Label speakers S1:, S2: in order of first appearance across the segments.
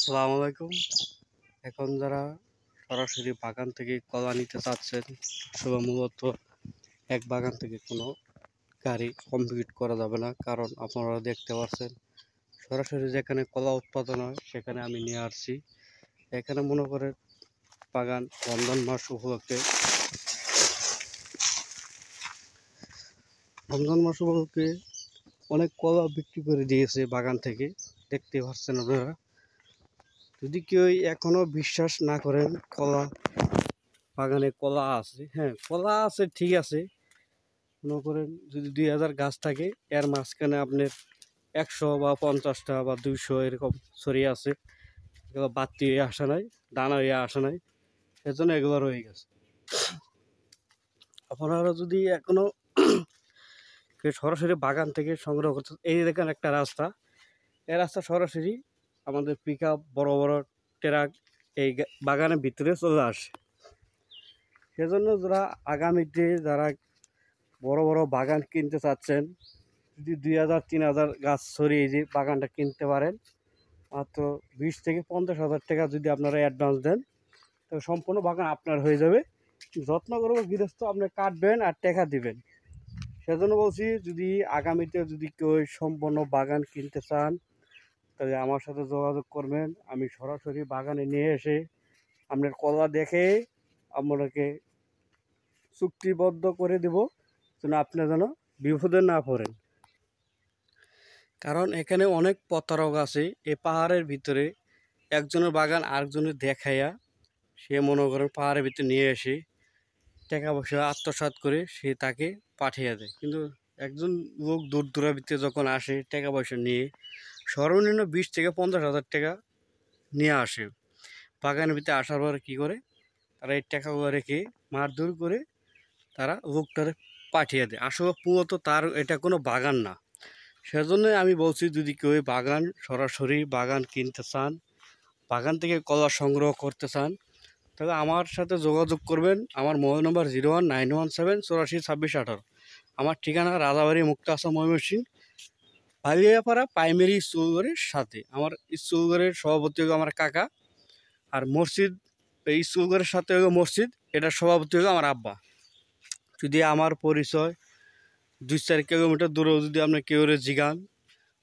S1: আসসালামু আলাইকুম। এখন যারা সরাসরি বাগান থেকে কলা নিতে চাচ্ছেন, শুধু মূলত এক বাগান থেকে কোনো গাড়ি কমপ্লিট করা যাবে না, কারণ আপনারা দেখতে পাচ্ছেন সরাসরি যেখানে কলা উৎপাদন হয় সেখানে আমি নিয়ে আসছি। এখানে মনে করেন বাগান রমজান মাস উপলক্ষে অনেক কলা বিক্রি করে দিয়েছে বাগান থেকে, দেখতে পাচ্ছেন আপনারা। যদি কেউ এখনো বিশ্বাস না করেন বাগানে কলা আছে, হ্যাঁ কলা আছে ঠিক আছে, মনে করেন যদি 2000 গাছ থাকে, এর মাঝখানে আপনার 100 বা 50টা বা 200 এরকম ছড়িয়ে আছে, এগুলো বাড়তি হয়ে আসা নাই, দানা হয়ে আসা নাই, সেজন্য এগুলো রয়ে গেছে। আপনারা যদি এখনো সরাসরি বাগান থেকে সংগ্রহ করতে, এই দেখেন একটা রাস্তা, এই রাস্তা সরাসরি আমাদের পিক আপ বড় বড় ট্রাক এই বাগানের ভিতরে চলে আসে। সেজন্য আগামীতে যারা বড় বড় বাগান কিনতে চাচ্ছেন, যদি 2000-3000 গাছ ছড়িয়ে যে বাগানটা কিনতে পারেন, মাত্র 20 থেকে 50,000 টাকা যদি আপনারা অ্যাডভান্স দেন, তো সম্পূর্ণ বাগান আপনার হয়ে যাবে। যত্ন করবো গৃহস্থ, আপনি কাটবেন আর টাকা দিবেন। সেজন্য বলছি, যদি আগামীতে যদি কেউ সম্পূর্ণ বাগান কিনতে চান, তাহলে আমার সাথে যোগাযোগ করবেন। আমি সরাসরি বাগানে নিয়ে এসে আপনার কলা দেখে আপনাকে চুক্তিবদ্ধ করে দেব, যেন আপনি যেন বিপদে না পড়েন। কারণ এখানে অনেক প্রতারক আছে। এই পাহাড়ের ভিতরে একজনের বাগান আরেকজনের দেখাইয়া সে মনে করেন পাহাড়ের ভিতরে নিয়ে এসে টাকা পয়সা আত্মসাৎ করে সে তাকে পাঠিয়ে দেয়। কিন্তু একজন লোক দূর দূরান্তে যখন আসে টাকা পয়সা নিয়ে, সর্বনিম্ন 20 থেকে 50,000 টাকা নিয়ে আসে। বাগানের ভিতরে আসার পর কী করে, তারা এই টাকাগুলো রেখে মারধর করে তারা লোকটারে পাঠিয়ে দেয়। আসলে মূলত তার এটা কোনো বাগান না। সেজন্যই আমি বলছি, যদি কেউ বাগান সরাসরি বাগান কিনতে চান, বাগান থেকে কলা সংগ্রহ করতে চান, তাহলে আমার সাথে যোগাযোগ করবেন। আমার মোবাইল নম্বর 01917842618। আমার ঠিকানা রাজাবাড়ি মুক্তাগাছা ময়মনসিংহ, বালিয়াপাড়া প্রাইমারি স্কুলঘরের সাথে। আমার স্কুলঘরের সভাপতি হলো আমার কাকা, আর মসজিদ, এই স্কুলঘরের সাথে হলো মসজিদ, এটার সভাপতি হলো আমার আব্বা। যদি আমার পরিচয় 2-4 কিলোমিটার দূরেও যদি আপনি কেউ জিগান,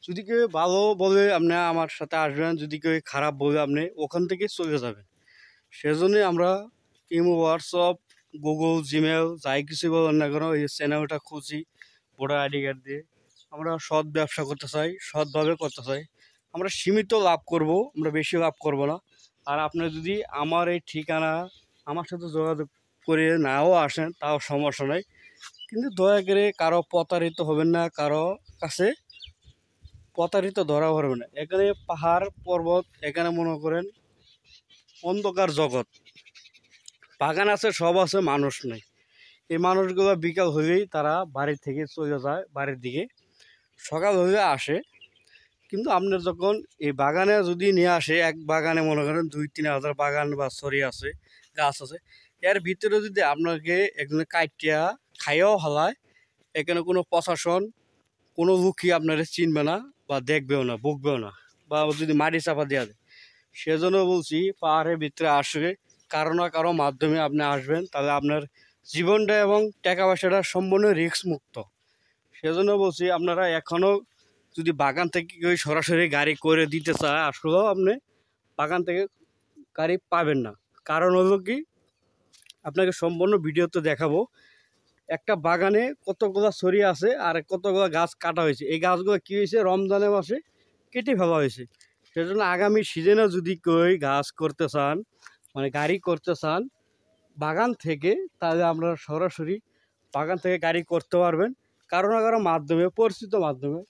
S1: যদি কেউ ভালো বলে আপনি আমার সাথে আসবেন, যদি কেউ খারাপ বলে আপনি ওখান থেকে চলে যাবেন। সেজন্যই আমরা ইমো, হোয়াটসঅ্যাপ, গুগল, জিমেল যাই কিছু বলেন না কেন, এই চ্যানেলটা খুঁজি ভোটার আইডি কার্ড দিয়ে। আমরা সৎ ব্যবসা করতে চাই, সৎভাবে করতে চাই। আমরা সীমিত লাভ করব, আমরা বেশি লাভ করব না। আর আপনি যদি আমার এই ঠিকানা আমার সাথে যোগাযোগ করে নাও আসেন, তাও সমস্যা নেই। কিন্তু দয়া করে কারো প্রতারিত হবেন না, কারো কাছে প্রতারিত ধরা পড়বে না। এখানে পাহাড় পর্বত, এখানে মনে করেন অন্ধকার জগৎ। বাগান আছে, সব আছে, মানুষ নেই। এই মানুষগুলো বিকাল হলেই তারা বাড়ি থেকে চলে যায় বাড়ির দিকে, সকাল হলে আসে। কিন্তু আপনার যখন এই বাগানে যদি নিয়ে আসে, এক বাগানে মনে করেন 2-3 হাজার বাগান বা ছড়ি আছে, গাছ আছে, এর ভিতরে যদি আপনাকে একজনে কাটিয়া খাইয়াও হালায়, এখানে কোনো প্রশাসন, কোনো লোকই আপনারা চিনবে না বা দেখবেও না, বুকবেও না, বা যদি মাটি চাপা দেওয়া যায়। সেজন্য বলছি, পাহাড়ের ভিতরে আসবে কারো না কারো মাধ্যমে আপনি আসবেন, তাহলে আপনার জীবনটা এবং টাকা পয়সাটা সম্পূর্ণ রিস্ক মুক্ত। সেজন্য বলছি, আপনারা এখনও যদি বাগান থেকে কেউ সরাসরি গাড়ি করে দিতে চায়, আসলেও আপনি বাগান থেকে গাড়ি পাবেন না। কারণ হলো কি, আপনাকে সম্পূর্ণ ভিডিওতে দেখাবো একটা বাগানে কতগুলো ছড়িয়ে আছে আর কতগুলো গাছ কাটা হয়েছে। এই গাছগুলো কী হয়েছে, রমজানের মাসে কেটে ফেলা হয়েছে। সেজন্য আগামী সিজনে যদি কেউ গাছ করতে চান, মানে গাড়ি করতে চান বাগান থেকে, তাহলে আপনারা সরাসরি বাগান থেকে গাড়ি করতে পারবেন, কারো না কারো মাধ্যমে, পরিচিত মাধ্যমে।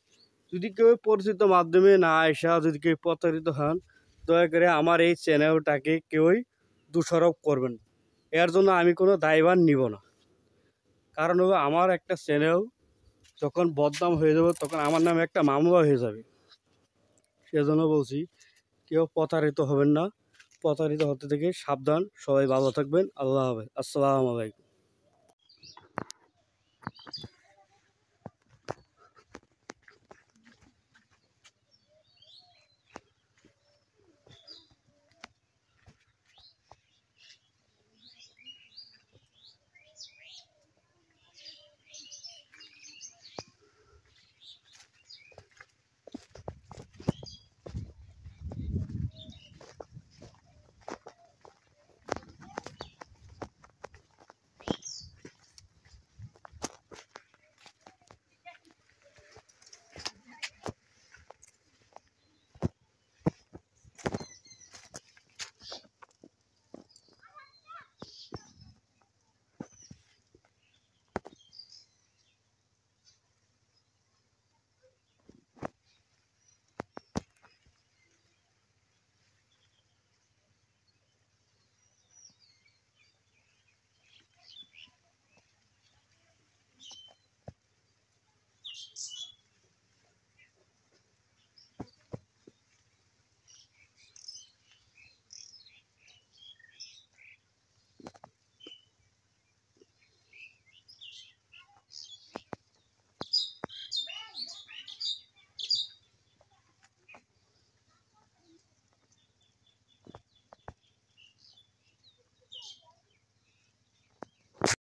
S1: যদি কেউ পরিচিত মাধ্যমে না আসা, যদি কেউ প্রতারিত হন, দয়া করে আমার এই চ্যানেলটাকে কেউই দোষারোপ করবেন। এর জন্য আমি কোনো দায়ভার নিব না। কারণ হলো, আমার একটা চ্যানেল যখন বদনাম হয়ে যাবে, তখন আমার নামে একটা মামলা হয়ে যাবে। সেজন্য বলছি, কেউ প্রতারিত হবেন না, প্রতারিত হতে থেকে সাবধান। সবাই ভালো থাকবেন। আল্লাহ হাফেজ। আসসালামু আলাইকুম।